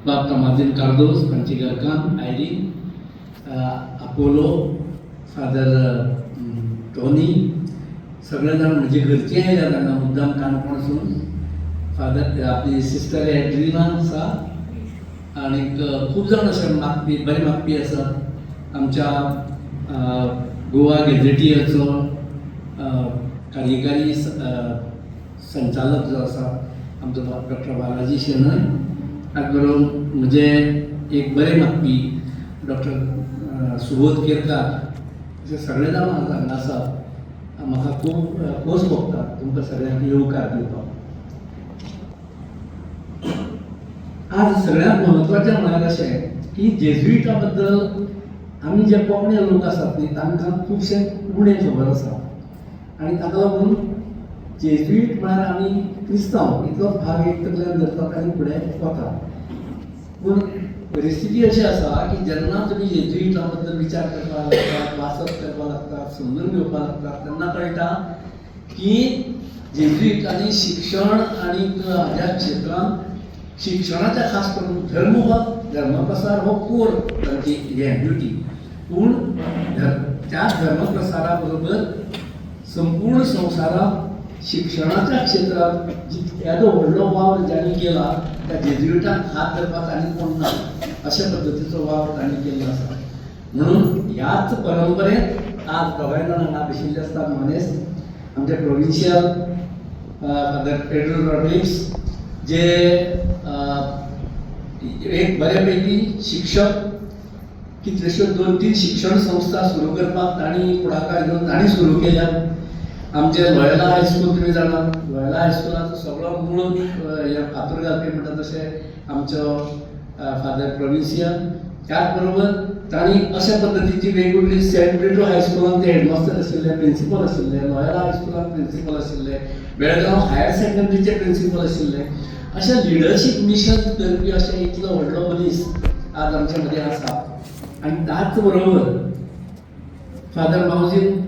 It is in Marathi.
बाब तमाजीन कार्दोस, पंची गरकाम, आयरी, अपोलो, फादर टोनी, सगळे जाण म्हणजे घरचे आयल्या तांकां मुद्दाम काणकोणसून. फादर आपली सिस्टर एड्रिना आसा आणि खूब जाण अशे मागपी बरे मागपी आसात. आमच्या गोवा गेझेटियरचो कार्यकारी संचालक जो आसा आमचो डॉक्टर बालाजी शेणय, ताचे बरोबर म्हजे एक बरे मागपी डॉक्टर सुबोध केरकार, अशे सगळे जाण हांगा आसात. म्हाका खूब खोस भोगता तुमकां सगळ्यांक येवकार दिवपाक. आज सगळ्यांत म्हत्वाचें म्हळ्यार अशें की जेजुइटा बद्दल आमी जे कोंकणी लोक आसात न्ही तांकां खुबशे उणें खबर आसा आनी ताका लागून जेजुईट म्हळ्यार आमी क्रिस्तांव इतलोच भाग एक तकल्यान धरतात आनी फुडें वतात. पूण परिस्थिती अशी आसा की जेन्ना तुमी जेजुइटा बद्दल विचार करपाक लागतात, वाचप करपाक लागतात, समजून घेवपाक लागतात, तेन्ना कळटा की जेजुइटांनी शिक्षण आनी ह्या क्षेत्रांत शिक्षणाच्या खास करून धर्मप्रसार हो कोर तांची ड्युटी. पूण त्या धर्मप्रसारा बरोबर संपूर्ण संवसारात शिक्षणाच्या क्षेत्रात येदो व्हडलो वावर ज्यांनी केला त्या जेजुइटांक हात धरपाक आनी कोण ना अशा पद्दतीचो वावर तांणी केल्लो आसा. म्हणून ह्याच परंपरेंत आज दोगांय जाण हांगा बशिल्ले आसतात. मनेस आमचे प्रोविन्शियल फादर पेड्रो रॉड्रिग्स जे एक बऱ्यापैकी शिक्षक, कितल्योश्यो 2-3 शिक्षण संस्था सुरू करपाक तांणी फुडाकार घेवन तांणी सुरू केल्यात. आमचे लोयला हायस्कूल तुमी जाणात, लोयला हायस्कुलाचो सगळो मूळ फातर घालपी म्हणटा तशें आमचो फादर प्रोविन्सियल. त्याच बरोबर तांणी अशा पद्दतीची वेगवेगळी सेंट पेड्रो हायस्कुलांत ते हेडमास्टर आशिल्ले, प्रिंसिपल आशिल्ले, लोयला हायस्कुलांत प्रिंसिपल आशिल्ले, बेळगांव हायर सेकंडरीचे प्रिंसिपल आशिल्ले. अशें लिडरशीप मिशन करपी अशें इतलो व्हडलो मनीस आज आमचे मदीं आसा. आनी ताच बरोबर फादर मावजीन